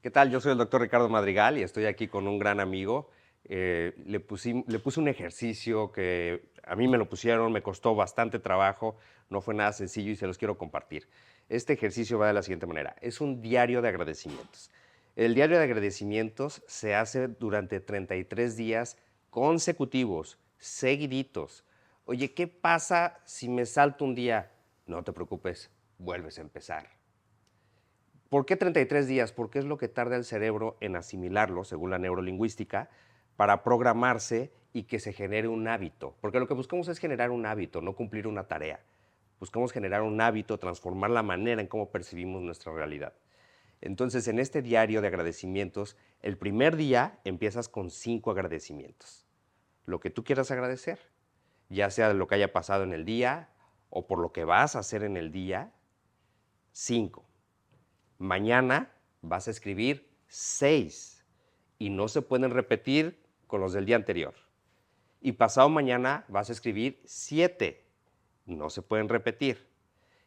¿Qué tal? Yo soy el doctor Ricardo Madrigal y estoy aquí con un gran amigo. Le puse un ejercicio que a mí me lo pusieron, me costó bastante trabajo, no fue nada sencillo y se los quiero compartir. Este ejercicio va de la siguiente manera. Es un diario de agradecimientos. El diario de agradecimientos se hace durante 33 días consecutivos, seguiditos. Oye, ¿qué pasa si me salto un día? No te preocupes, vuelves a empezar. ¿Por qué 33 días? Porque es lo que tarda el cerebro en asimilarlo, según la neurolingüística, para programarse y que se genere un hábito. Porque lo que buscamos es generar un hábito, no cumplir una tarea. Buscamos generar un hábito, transformar la manera en cómo percibimos nuestra realidad. Entonces, en este diario de agradecimientos, el primer día empiezas con 5 agradecimientos. Lo que tú quieras agradecer, ya sea de lo que haya pasado en el día o por lo que vas a hacer en el día, 5. Mañana vas a escribir 6 y no se pueden repetir con los del día anterior. Y pasado mañana vas a escribir 7, no se pueden repetir.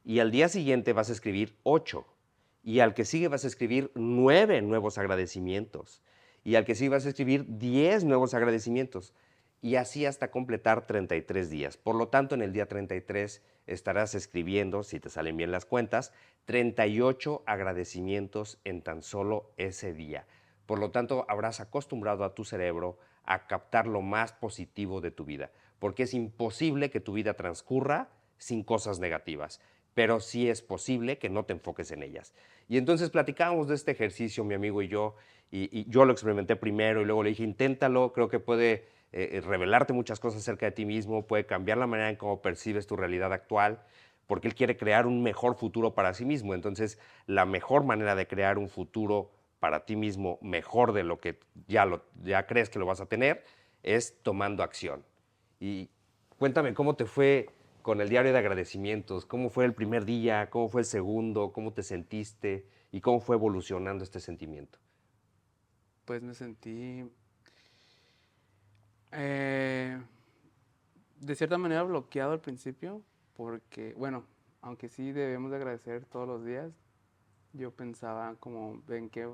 Y al día siguiente vas a escribir 8. Y al que sigue vas a escribir 9 nuevos agradecimientos. Y al que sigue vas a escribir 10 nuevos agradecimientos. Y así hasta completar 33 días. Por lo tanto, en el día 33 estarás escribiendo, si te salen bien las cuentas, 38 agradecimientos en tan solo ese día. Por lo tanto, habrás acostumbrado a tu cerebro a captar lo más positivo de tu vida, porque es imposible que tu vida transcurra sin cosas negativas, pero sí es posible que no te enfoques en ellas. Y entonces platicábamos de este ejercicio, mi amigo y yo, y yo lo experimenté primero y luego le dije, inténtalo, creo que puede revelarte muchas cosas acerca de ti mismo, puede cambiar la manera en cómo percibes tu realidad actual, porque él quiere crear un mejor futuro para sí mismo. Entonces, la mejor manera de crear un futuro para ti mismo mejor de lo que ya crees que lo vas a tener es tomando acción. Y cuéntame cómo te fue con el diario de agradecimientos, cómo fue el primer día, cómo fue el segundo, cómo te sentiste y cómo fue evolucionando este sentimiento. Pues me sentí eh, de cierta manera bloqueado al principio porque, bueno, aunque sí debemos de agradecer todos los días, yo pensaba como, ven que,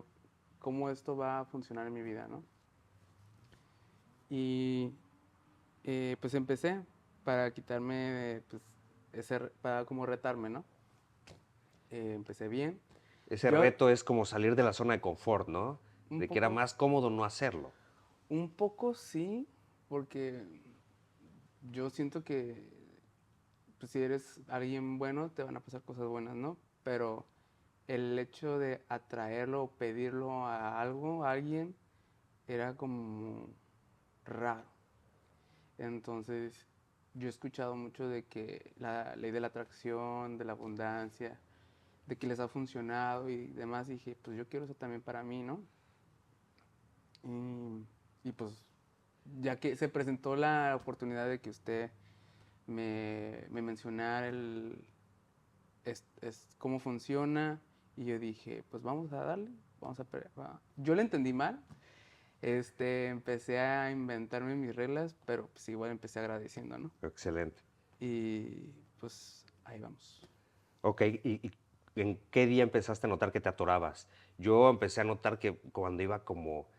cómo esto va a funcionar en mi vida, ¿no? Y pues empecé para quitarme, pues, para como retarme, ¿no? Empecé bien. Ese Yo reto es como salir de la zona de confort, ¿no? un De que era poco, más cómodo no hacerlo. un poco sí, porque yo siento que pues, si eres alguien bueno, te van a pasar cosas buenas, ¿no? Pero el hecho de atraerlo o pedirlo a algo, a alguien, era como raro. Entonces, yo he escuchado mucho de que la ley de la atracción, de la abundancia, de que les ha funcionado y demás. Y dije, pues yo quiero eso también para mí, ¿no? Y pues, ya que se presentó la oportunidad de que usted me mencionara cómo funciona, y yo dije, pues vamos a darle, yo le entendí mal, empecé a inventarme mis reglas, pero pues igual empecé agradeciendo, ¿no? Excelente. Y pues ahí vamos. Ok, ¿y en qué día empezaste a notar que te atorabas? Yo empecé a notar que cuando iba como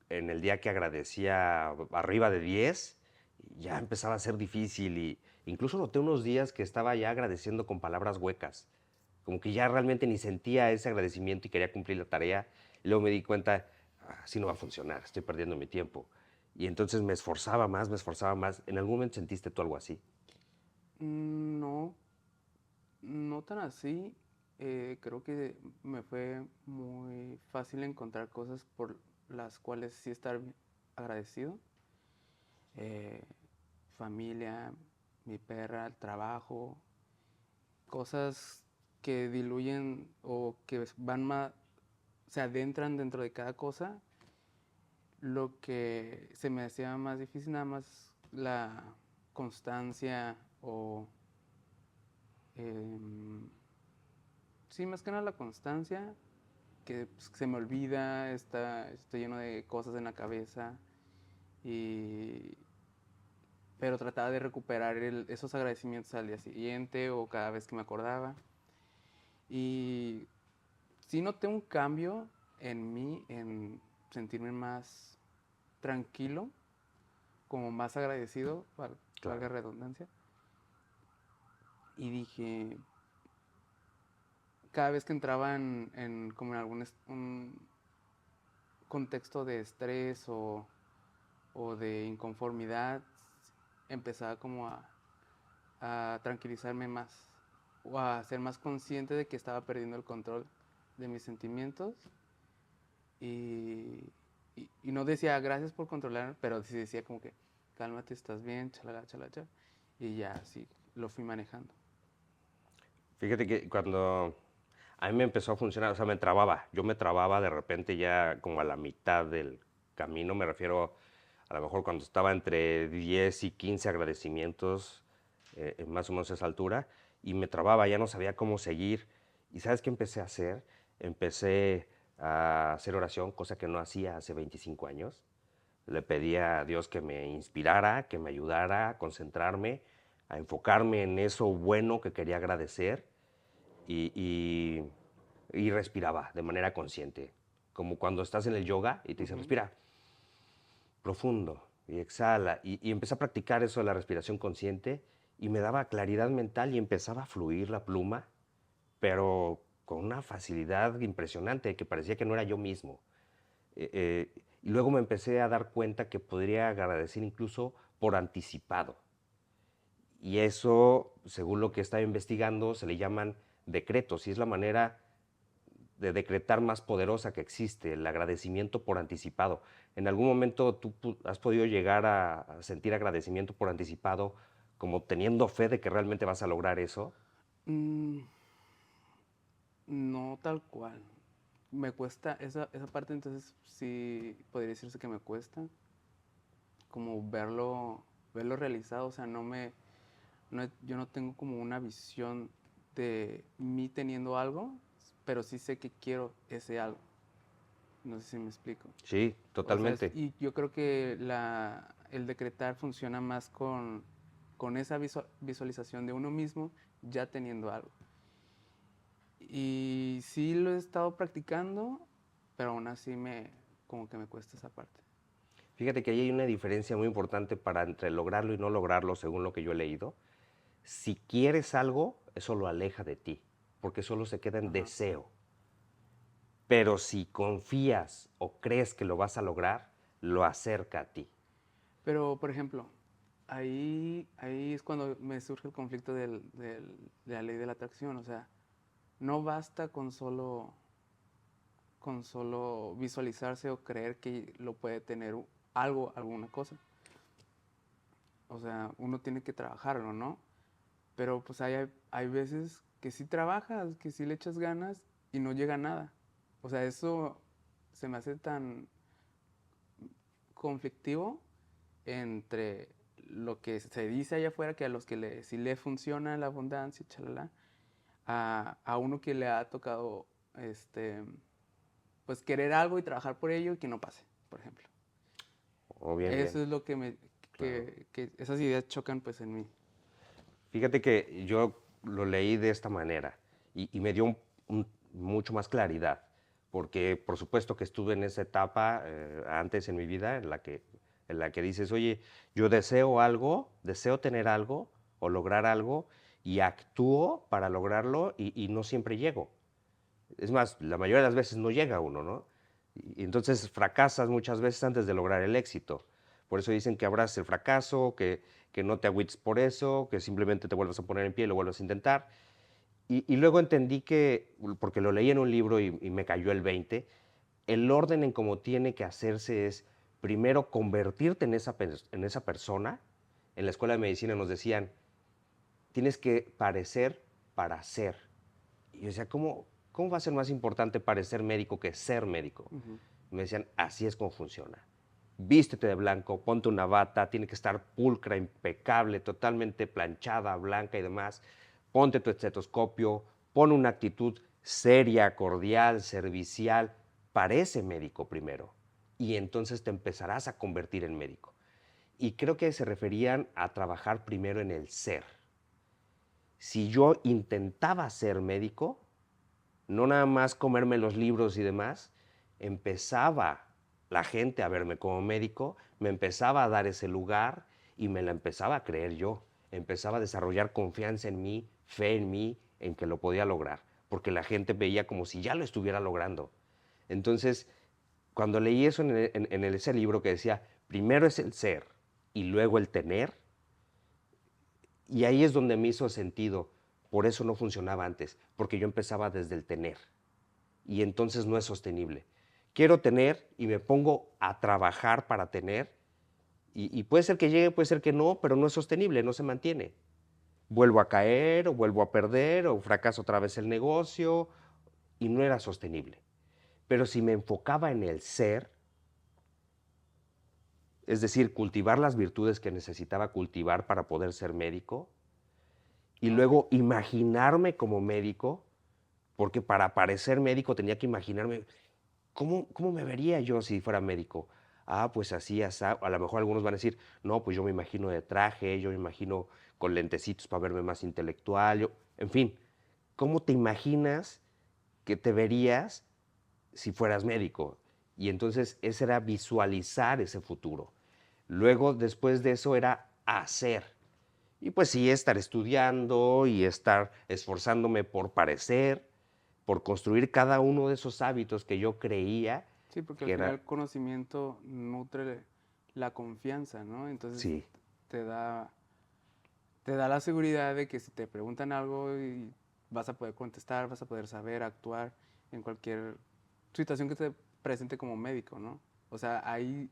en el día que agradecía arriba de 10, ya empezaba a ser difícil y incluso noté unos días que estaba ya agradeciendo con palabras huecas, como que ya realmente ni sentía ese agradecimiento y quería cumplir la tarea. Y luego me di cuenta, así no va a funcionar, estoy perdiendo mi tiempo. Y entonces me esforzaba más, me esforzaba más. ¿En algún momento sentiste tú algo así? No, no tan así. Creo que me fue muy fácil encontrar cosas por las cuales sí estar agradecido. Eh, familia, mi perra, el trabajo, cosas que diluyen o que van más, se adentran dentro de cada cosa. Lo que se me hacía más difícil nada más la constancia o eh, sí, más que nada la constancia, que pues, se me olvida, estoy lleno de cosas en la cabeza, y, pero trataba de recuperar esos agradecimientos al día siguiente o cada vez que me acordaba. Y sí noté un cambio en mí, en sentirme más tranquilo, como más agradecido, valga Claro. redundancia. Y dije, cada vez que entraba como en un contexto de estrés o de inconformidad, empezaba como a tranquilizarme más o a ser más consciente de que estaba perdiendo el control de mis sentimientos y no decía gracias por controlar, pero sí decía como que cálmate, estás bien, chalala, chalala, y ya así lo fui manejando. Fíjate que cuando a mí me empezó a funcionar, o sea, me trababa. Yo me trababa de repente ya como a la mitad del camino, me refiero a lo mejor cuando estaba entre 10 y 15 agradecimientos, más o menos a esa altura, y me trababa, ya no sabía cómo seguir. ¿Y sabes qué empecé a hacer? Empecé a hacer oración, cosa que no hacía hace 25 años. Le pedía a Dios que me inspirara, que me ayudara a concentrarme, a enfocarme en eso bueno que quería agradecer y, y- y respiraba de manera consciente. Como cuando estás en el yoga y te dicen, Ujú. respira profundo y exhala. Y empecé a practicar eso de la respiración consciente y me daba claridad mental y empezaba a fluir la pluma, pero con una facilidad impresionante que parecía que no era yo mismo. Y luego me empecé a dar cuenta que podría agradecer incluso por anticipado. Y eso, según lo que estaba investigando, se le llaman decretos y es la manera de decretar más poderosa que existe, el agradecimiento por anticipado. ¿En algún momento tú has podido llegar a sentir agradecimiento por anticipado como teniendo fe de que realmente vas a lograr eso? Mm, no tal cual. Me cuesta, esa parte entonces sí podría decirse que me cuesta, como verlo realizado, o sea, yo no tengo como una visión de mí teniendo algo, pero sí sé que quiero ese algo. No sé si me explico. Sí, O sea, totalmente. y yo creo que el decretar funciona más con esa visualización de uno mismo ya teniendo algo. Y sí lo he estado practicando, pero aún así como que me cuesta esa parte. Fíjate que ahí hay una diferencia muy importante para entre lograrlo y no lograrlo, según lo que yo he leído. Si quieres algo, eso lo aleja de ti, porque solo se queda en Ajá. deseo. Pero si confías o crees que lo vas a lograr, lo acerca a ti. Pero, por ejemplo, ahí es cuando me surge el conflicto de la ley de la atracción. O sea, no basta con solo visualizarse o creer que lo puede tener algo, alguna cosa. O sea, uno tiene que trabajarlo, ¿no? Pero pues hay veces que sí trabajas, que sí le echas ganas y no llega a nada. O sea, eso se me hace tan conflictivo entre lo que se dice allá afuera, que a los que sí le funciona la abundancia, chalala, a uno que le ha tocado pues querer algo y trabajar por ello y que no pase, por ejemplo. Oh, bien, bien, Eso es lo claro. que esas ideas chocan pues en mí. Fíjate que yo lo leí de esta manera y me dio mucho más claridad, porque por supuesto que estuve en esa etapa antes en mi vida en la que dices, oye, yo deseo algo, deseo tener algo o lograr algo y actúo para lograrlo y no siempre llego. Es más, la mayoría de las veces no llega uno, ¿no? Y entonces fracasas muchas veces antes de lograr el éxito. Por eso dicen que abraces el fracaso, que no te agüites por eso, que simplemente te vuelvas a poner en pie y lo vuelvas a intentar. Y luego entendí que, porque lo leí en un libro y me cayó el 20, el orden en cómo tiene que hacerse es primero convertirte en esa persona. En la escuela de medicina nos decían, tienes que parecer para ser. Y yo decía, ¿cómo va a ser más importante parecer médico que ser médico? Ujú. Y me decían, así es como funciona. Vístete de blanco, ponte una bata, tiene que estar pulcra, impecable, totalmente planchada, blanca y demás. Ponte tu estetoscopio, pon una actitud seria, cordial, servicial. Parece médico primero. Y entonces te empezarás a convertir en médico. Y creo que se referían a trabajar primero en el ser. Si yo intentaba ser médico, no nada más comerme los libros y demás, empezaba la gente a verme como médico, me empezaba a dar ese lugar y me la empezaba a creer yo. Empezaba a desarrollar confianza en mí, fe en mí, en que lo podía lograr, porque la gente veía como si ya lo estuviera logrando. Entonces, cuando leí eso en ese libro que decía, primero es el ser y luego el tener, y ahí es donde me hizo sentido. Por eso no funcionaba antes, porque yo empezaba desde el tener. Y entonces no es sostenible. Quiero tener y me pongo a trabajar para tener. Y puede ser que llegue, puede ser que no, pero no es sostenible, no se mantiene. Vuelvo a caer, o vuelvo a perder, o fracaso otra vez el negocio, y no era sostenible. Pero si me enfocaba en el ser, es decir, cultivar las virtudes que necesitaba cultivar para poder ser médico, y Ok. luego imaginarme como médico, porque para parecer médico tenía que imaginarme cómo me vería yo si fuera médico. Ah, pues así, así. A lo mejor algunos van a decir, no, pues yo me imagino de traje, yo me imagino con lentecitos para verme más intelectual. En fin, ¿cómo te imaginas que te verías si fueras médico? Y entonces ese era visualizar ese futuro. Luego, después de eso, era hacer. Y pues sí, estar estudiando y estar esforzándome por parecer, por construir cada uno de esos hábitos que yo creía Sí, porque al que final era, el conocimiento nutre la confianza, ¿no? Entonces sí, te da, te da la seguridad de que si te preguntan algo y vas a poder contestar, vas a poder saber, actuar en cualquier situación que te presente como médico, ¿no? O sea, ahí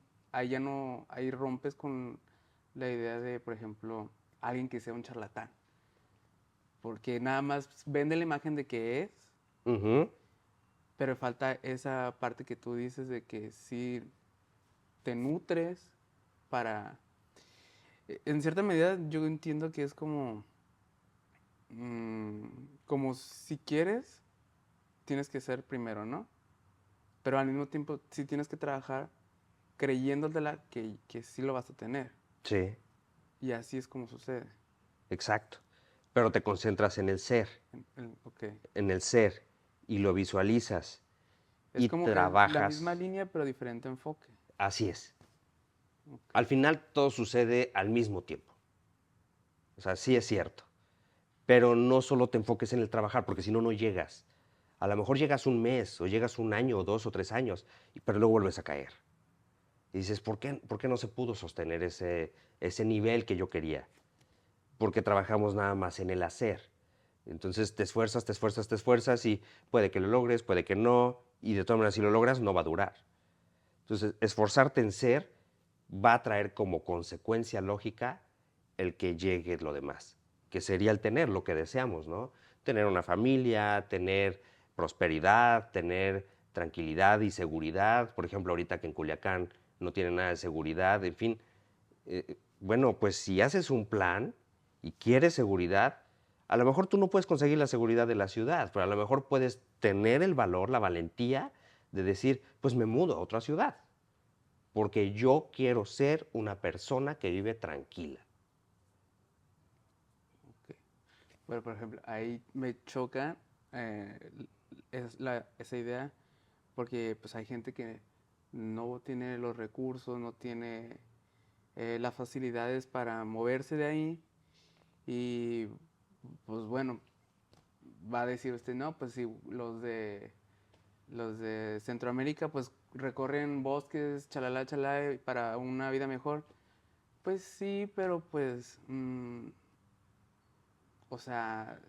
ya no, ahí rompes con la idea de, por ejemplo, alguien que sea un charlatán, porque nada más vende la imagen de que es, ujú, pero falta esa parte que tú dices de que sí te nutres para... En cierta medida yo entiendo que es como, mm, como si quieres, tienes que ser primero, ¿no? Pero al mismo tiempo sí tienes que trabajar creyéndotela que sí lo vas a tener. sí, Y así es como sucede. exacto. Pero te concentras Ok. en el ser, y lo visualizas Es y como que la misma trabajas. línea, pero diferente enfoque. Así es. Ok. Al final todo sucede al mismo tiempo. O sea, sí es cierto. Pero no solo te enfoques en el trabajar, porque si no, no llegas. A lo mejor llegas un mes, o llegas un año, o 2 o 3 años, pero luego vuelves a caer. Y dices, ¿por qué no se pudo sostener ese nivel que yo quería? Porque trabajamos nada más en el hacer. Entonces te esfuerzas, te esfuerzas, te esfuerzas y puede que lo logres, puede que no, y de todas maneras si lo logras no va a durar. Entonces esforzarte en ser va a traer como consecuencia lógica el que llegue lo demás, que sería el tener lo que deseamos, ¿no? Tener una familia, tener prosperidad, tener tranquilidad y seguridad. Por ejemplo, ahorita que en Culiacán no tiene nada de seguridad, en fin. Bueno, pues si haces un plan y quieres seguridad, a lo mejor tú no puedes conseguir la seguridad de la ciudad, pero a lo mejor puedes tener el valor, la valentía de decir, pues me mudo a otra ciudad, porque yo quiero ser una persona que vive tranquila. Ok. Bueno, por ejemplo, ahí me choca esa idea porque pues hay gente que no tiene los recursos, no tiene las facilidades para moverse de ahí y pues bueno, va a decir usted, no, pues si los de Centroamérica pues recorren bosques, chalala, chalala, para una vida mejor. Pues sí, pero pues, o sea,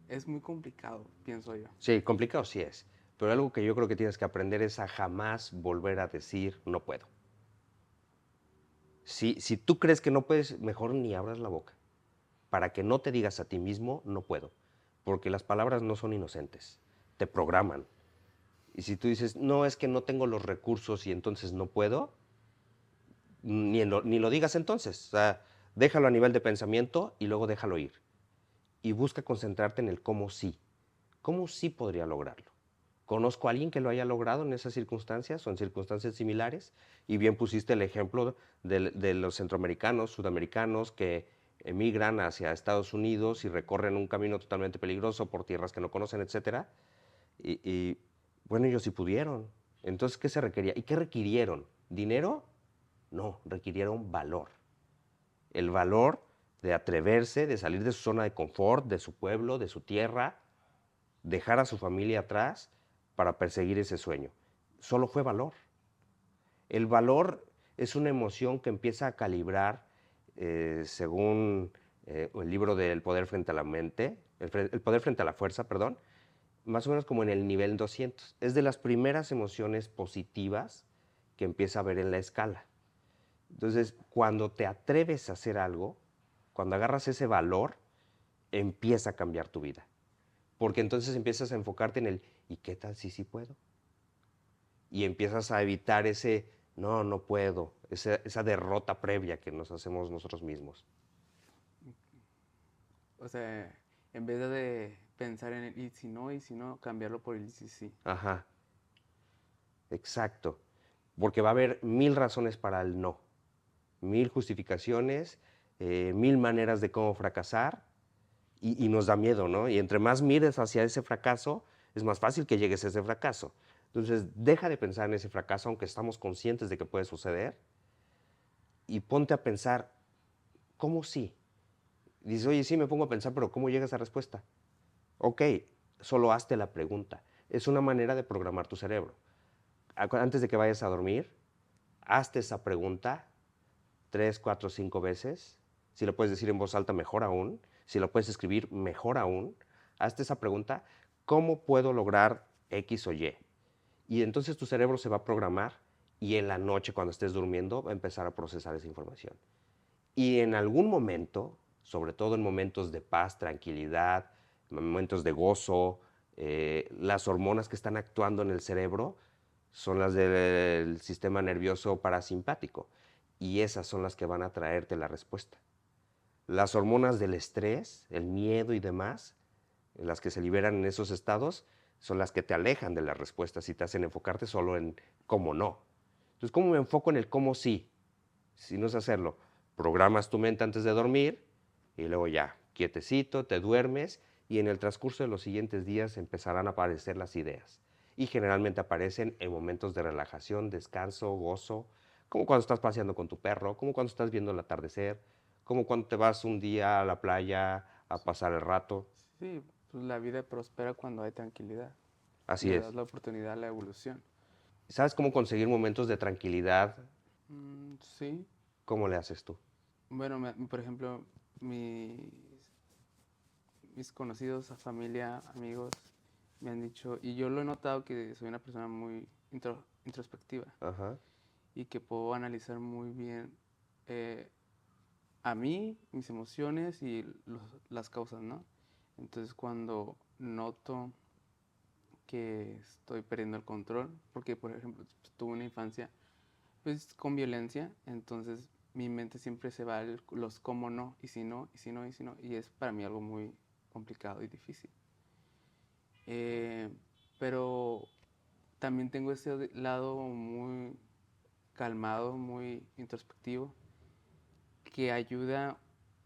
es muy complicado, pienso yo. Sí, complicado sí es, pero algo que yo creo que tienes que aprender es a jamás volver a decir no puedo. Si tú crees que no puedes, mejor ni abras la boca, para que no te digas a ti mismo no puedo, porque las palabras no son inocentes, te programan. Y si tú dices, no, es que no tengo los recursos y entonces no puedo, ni lo digas entonces. O sea, déjalo a nivel de pensamiento y luego déjalo ir. Y busca concentrarte en el cómo sí. ¿Cómo sí podría lograrlo? Conozco a alguien que lo haya logrado en esas circunstancias o en circunstancias similares. Y bien pusiste el ejemplo de los centroamericanos, sudamericanos que emigran hacia Estados Unidos y recorren un camino totalmente peligroso por tierras que no conocen, etcétera. Y Bueno, ellos sí pudieron. Entonces, ¿qué se requería? ¿Y qué requirieron? ¿Dinero? No, requirieron valor. El valor de atreverse, de salir de su zona de confort, de su pueblo, de su tierra, dejar a su familia atrás para perseguir ese sueño. Solo fue valor. El valor es una emoción que empieza a calibrar, según el libro del poder frente a la mente, el poder frente a la fuerza, perdón, más o menos como en el nivel 200. Es de las primeras emociones positivas que empieza a ver en la escala. Entonces, cuando te atreves a hacer algo, cuando agarras ese valor, empieza a cambiar tu vida. Porque entonces empiezas a enfocarte en el ¿y qué tal si sí puedo? Y empiezas a evitar ese no, no puedo, esa derrota previa que nos hacemos nosotros mismos. O sea, en vez de pensar en el y si no, cambiarlo por el y si sí. Ajá, exacto. Porque va a haber 1000 razones para el no, 1000 justificaciones, 1000 maneras de cómo fracasar y nos da miedo, ¿no? Y entre más mires hacia ese fracaso, es más fácil que llegues a ese fracaso. Entonces, deja de pensar en ese fracaso, aunque estamos conscientes de que puede suceder, y ponte a pensar, ¿cómo sí? Dices, oye, sí, me pongo a pensar, pero ¿cómo llega esa respuesta? Ok, solo hazte la pregunta. Es una manera de programar tu cerebro. Antes de que vayas a dormir, hazte esa pregunta 3, 4, 5 veces. Si lo puedes decir en voz alta, mejor aún. Si lo puedes escribir, mejor aún. Hazte esa pregunta, ¿cómo puedo lograr X o Y? Y entonces tu cerebro se va a programar y en la noche, cuando estés durmiendo, va a empezar a procesar esa información. Y en algún momento, sobre todo en momentos de paz, tranquilidad, momentos de gozo, las hormonas que están actuando en el cerebro son las del sistema nervioso parasimpático y esas son las que van a traerte la respuesta. Las hormonas del estrés, el miedo y demás, las que se liberan en esos estados, son las que te alejan de las respuestas y te hacen enfocarte solo en cómo no. Entonces, ¿cómo me enfoco en el cómo sí? Si no es hacerlo, programas tu mente antes de dormir y luego ya, quietecito, te duermes y en el transcurso de los siguientes días empezarán a aparecer las ideas. Y generalmente aparecen en momentos de relajación, descanso, gozo, como cuando estás paseando con tu perro, como cuando estás viendo el atardecer, como cuando te vas un día a la playa a pasar el rato. Sí, pues la vida prospera cuando hay tranquilidad. Así Le das es. la oportunidad a la evolución. ¿Sabes cómo conseguir momentos de tranquilidad? Sí. ¿Cómo le haces tú? Bueno, por ejemplo, mis, mis conocidos, familia, amigos, me han dicho, y yo lo he notado que soy una persona muy introspectiva Ajá. y que puedo analizar muy bien eh, a mí, mis emociones y las causas, ¿no? Entonces cuando noto que estoy perdiendo el control, porque por ejemplo tuve una infancia pues con violencia, entonces mi mente siempre se va a los cómo no, y si no, y si no, y si no, y es para mí algo muy complicado y difícil. Eh, pero también tengo ese lado muy calmado, muy introspectivo, que ayuda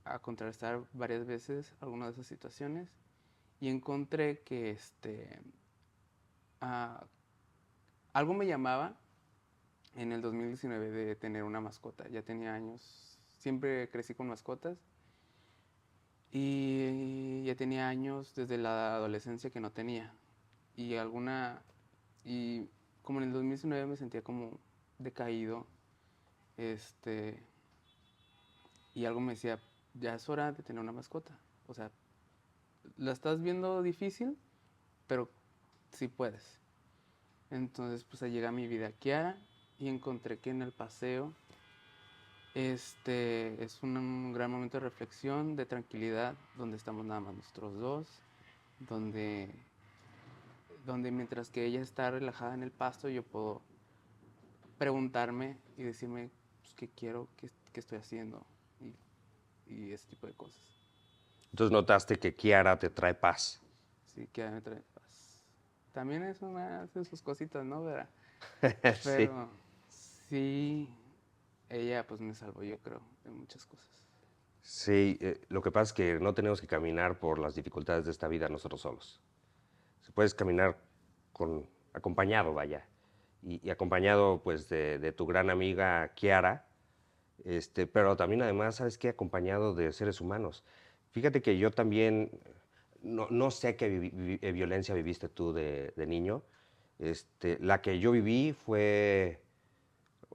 a contrarrestar varias veces algunas de esas situaciones y encontré que ah, algo me llamaba en el 2019 de tener una mascota. Ya tenía años, siempre crecí con mascotas y ya tenía años desde la adolescencia que no tenía. Y y como en el 2019 me sentía como decaído, este, y algo me decía, ya es hora de tener una mascota. O sea, la estás viendo difícil, pero sí puedes. Entonces, pues ahí llega mi vida Kiara y encontré que en el paseo es un gran momento de reflexión, de tranquilidad, donde estamos nada más nosotros dos, donde, donde mientras que ella está relajada en el pasto, yo puedo preguntarme y decirme pues, qué quiero, qué estoy haciendo y ese tipo de cosas. Entonces notaste que Kiara te trae paz. Sí, que me trae paz. También es una de sus cositas, ¿no? ¿Verdad? Sí. Pero sí, ella pues me salvó, yo creo, de muchas cosas. Sí, lo que pasa es que no tenemos que caminar por las dificultades de esta vida nosotros solos. Si puedes caminar con acompañado, vaya, y acompañado pues de tu gran amiga Kiara, pero también además, ¿sabes qué? Acompañado de seres humanos. Fíjate que yo también, no sé qué violencia viviste tú de niño. La que yo viví fue,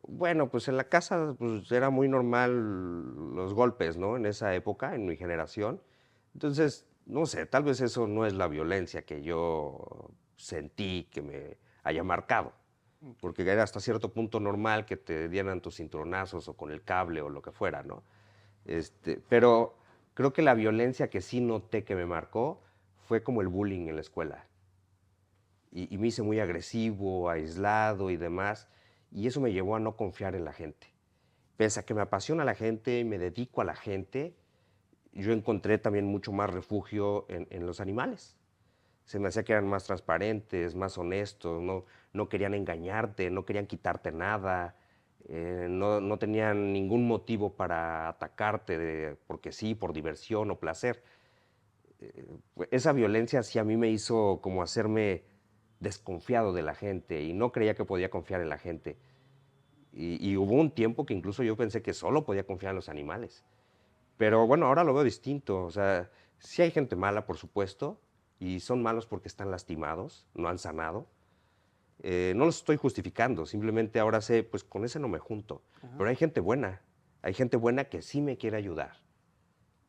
bueno, pues en la casa pues, era muy normal los golpes, ¿no? En esa época, en mi generación. Entonces, no sé, tal vez eso no es la violencia que yo sentí que me haya marcado, Ok. porque era hasta cierto punto normal que te dieran tus cinturonazos o con el cable o lo que fuera, ¿no? Pero creo que la violencia que sí noté que me marcó fue como el bullying en la escuela. Y me hice muy agresivo, aislado y demás, y eso me llevó a no confiar en la gente. Pese a que me apasiona la gente y me dedico a la gente, yo encontré también mucho más refugio en los animales. Se me hacía que eran más transparentes, más honestos, no querían engañarte, no querían quitarte nada, no tenían ningún motivo para atacarte porque sí, por diversión o placer. Esa violencia sí a mí me hizo como hacerme desconfiado de la gente y no creía que podía confiar en la gente. Y hubo un tiempo que incluso yo pensé que solo podía confiar en los animales. Pero bueno, ahora lo veo distinto. O sea, sí hay gente mala, por supuesto, y son malos porque están lastimados, no han sanado. No los estoy justificando, simplemente ahora sé, pues con ese no me junto. Ajá. Pero hay gente buena que sí me quiere ayudar.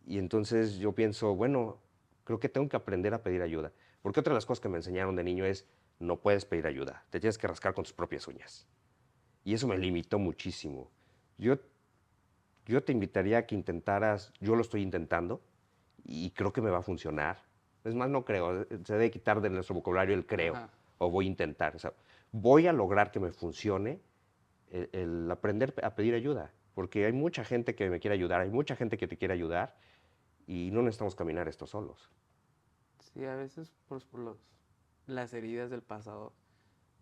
Y entonces yo pienso, bueno, creo que tengo que aprender a pedir ayuda. Porque otra de las cosas que me enseñaron de niño es, no puedes pedir ayuda, te tienes que rascar con tus propias uñas. Y eso me limitó muchísimo. Yo, yo te invitaría a que intentaras, yo lo estoy intentando y creo que me va a funcionar. Es más, no creo, se debe quitar de nuestro vocabulario el creo Ajá. o voy a intentar. O sea, voy a lograr que me funcione el aprender a pedir ayuda, porque hay mucha gente que me quiere ayudar, hay mucha gente que te quiere ayudar y no necesitamos caminar esto solos. Sí, a veces las heridas del pasado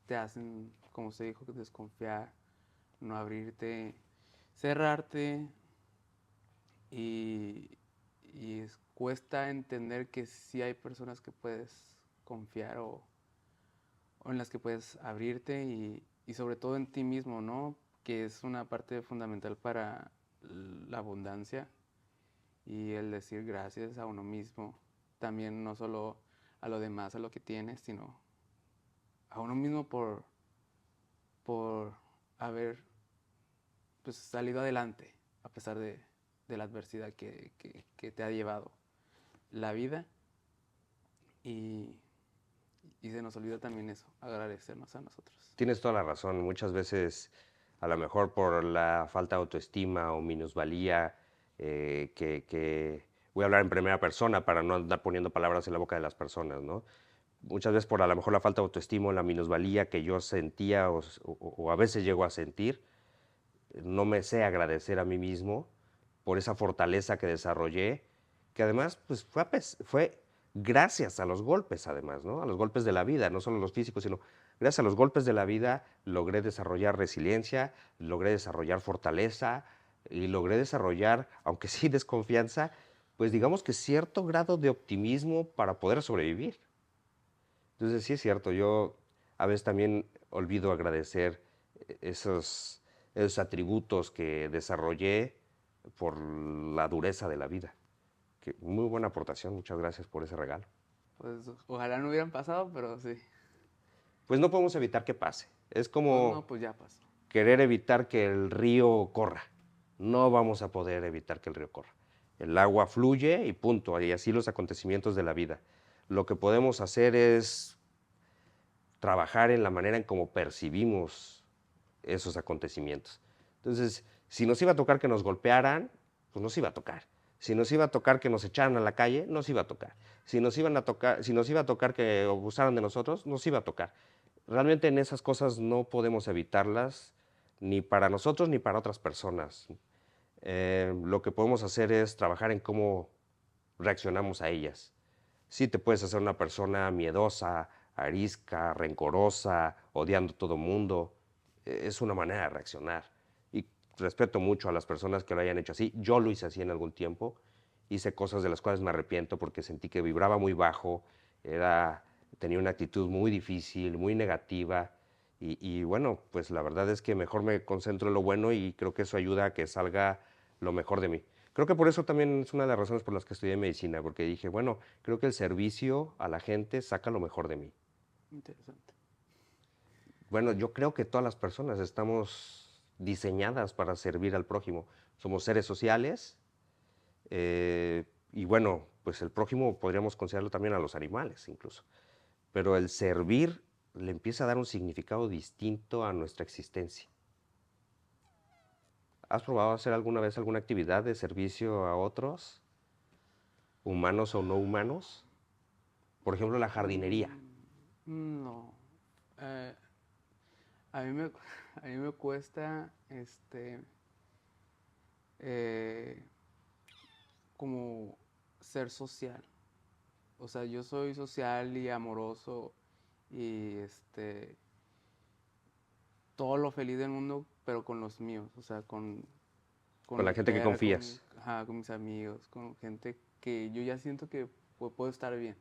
te hacen, como se dijo, desconfiar, no abrirte, cerrarte y, cuesta entender que sí hay personas que puedes confiar o en las que puedes abrirte y sobre todo en ti mismo, ¿no? Que es una parte fundamental para la abundancia y el decir gracias a uno mismo, también no solo a lo demás, a lo que tienes, sino a uno mismo por haber pues, salido adelante a pesar de la adversidad que te ha llevado la vida y, se nos olvida también eso, agradecernos a nosotros. Tienes toda la razón, muchas veces a lo mejor por la falta de autoestima o minusvalía, voy a hablar en primera persona para no andar poniendo palabras en la boca de las personas, ¿no? Muchas veces por a lo mejor la falta de autoestima o la minusvalía que yo sentía o a veces llego a sentir, no me sé agradecer a mí mismo por esa fortaleza que desarrollé, que además pues, fue gracias a los golpes, además, ¿no? A los golpes de la vida, no solo los físicos, sino gracias a los golpes de la vida logré desarrollar resiliencia, logré desarrollar fortaleza y logré desarrollar, aunque sí desconfianza, pues digamos que cierto grado de optimismo para poder sobrevivir. Entonces sí es cierto, yo a veces también olvido agradecer esos atributos que desarrollé por la dureza de la vida. Muy buena aportación, muchas gracias por ese regalo. Pues ojalá no hubieran pasado, pero sí. Pues no podemos evitar que pase. Es Pues no, como pues ya pasó. querer evitar que el río corra. No vamos a poder evitar que el río corra. El agua fluye y punto, y así los acontecimientos de la vida. Lo que podemos hacer es trabajar en la manera en cómo percibimos esos acontecimientos. Entonces, si nos iba a tocar que nos golpearan, pues nos iba a tocar. Si nos iba a tocar que nos echaran a la calle, nos iba a tocar. Si nos iba a tocar que abusaran de nosotros, nos iba a tocar. Realmente en esas cosas no podemos evitarlas, ni para nosotros ni para otras personas. Lo que podemos hacer es trabajar en cómo reaccionamos a ellas. Sí te puedes hacer una persona miedosa, arisca, rencorosa, odiando a todo mundo. Es una manera de reaccionar. Y respeto mucho a las personas que lo hayan hecho así. Yo lo hice así en algún tiempo. Hice cosas de las cuales me arrepiento porque sentí que vibraba muy bajo. Era tenía una actitud muy difícil, muy negativa. Y bueno, pues la verdad es que mejor me concentro en lo bueno y creo que eso ayuda a que salga lo mejor de mí. Creo que por eso también es una de las razones por las que estudié medicina, porque dije, bueno, creo que el servicio a la gente saca lo mejor de mí. Interesante. Bueno, yo creo que todas las personas estamos diseñadas para servir al prójimo. Somos seres sociales y bueno, pues el prójimo podríamos considerarlo también a los animales incluso. Pero el servir le empieza a dar un significado distinto a nuestra existencia. ¿Has probado hacer alguna vez alguna actividad de servicio a otros, humanos o no humanos? Por ejemplo, la jardinería. No. Eh, a mí me, a mí me cuesta, eh, como ser social. O sea, yo soy social y amoroso y todo lo feliz del mundo, pero con los míos, o sea, con Con la mi gente que perra, confías. ajá, con mis amigos, con gente que yo ya siento que puedo estar bien.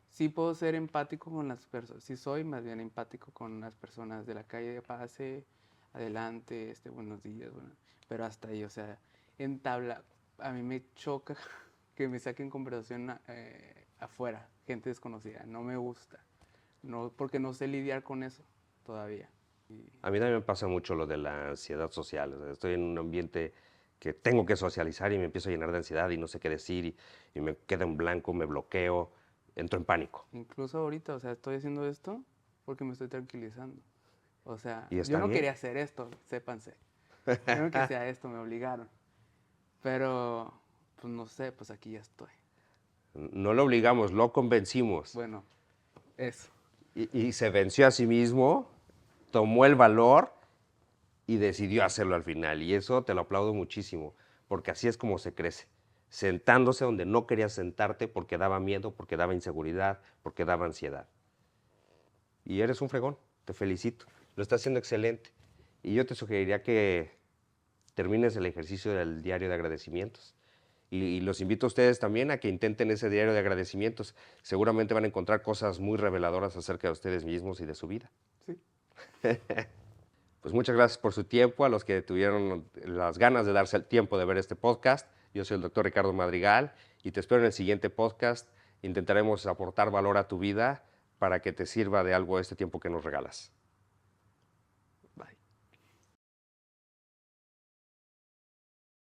Sí puedo ser empático con las personas, sí soy más bien empático con las personas de la calle, pase, adelante, buenos días, bueno, pero hasta ahí, o sea, entabla, a mí me choca que me saquen conversación afuera, gente desconocida, no me gusta, no, porque no sé lidiar con eso todavía. A mí también me pasa mucho lo de la ansiedad social. O sea, estoy en un ambiente que tengo que socializar y me empiezo a llenar de ansiedad y no sé qué decir y me quedo en blanco, me bloqueo, entro en pánico. Incluso ahorita, o sea, estoy haciendo esto porque me estoy tranquilizando. O sea, Y yo está no quería bien. hacer esto, sépanse. Yo no quería hacer esto, me obligaron. Pero, pues no sé, pues aquí ya estoy. No lo obligamos, lo convencimos. Bueno, eso. Y se venció a sí mismo, tomó el valor y decidió hacerlo al final. Y eso te lo aplaudo muchísimo, porque así es como se crece. Sentándose donde no querías sentarte porque daba miedo, porque daba inseguridad, porque daba ansiedad. Y eres un fregón, te felicito. Lo estás haciendo excelente. Y yo te sugeriría que termines el ejercicio del diario de agradecimientos. Y los invito a ustedes también a que intenten ese diario de agradecimientos. Seguramente van a encontrar cosas muy reveladoras acerca de ustedes mismos y de su vida. Sí. Pues muchas gracias por su tiempo, a los que tuvieron las ganas de darse el tiempo de ver este podcast. Yo soy el doctor Ricardo Madrigal y te espero en el siguiente podcast. Intentaremos aportar valor a tu vida para que te sirva de algo este tiempo que nos regalas.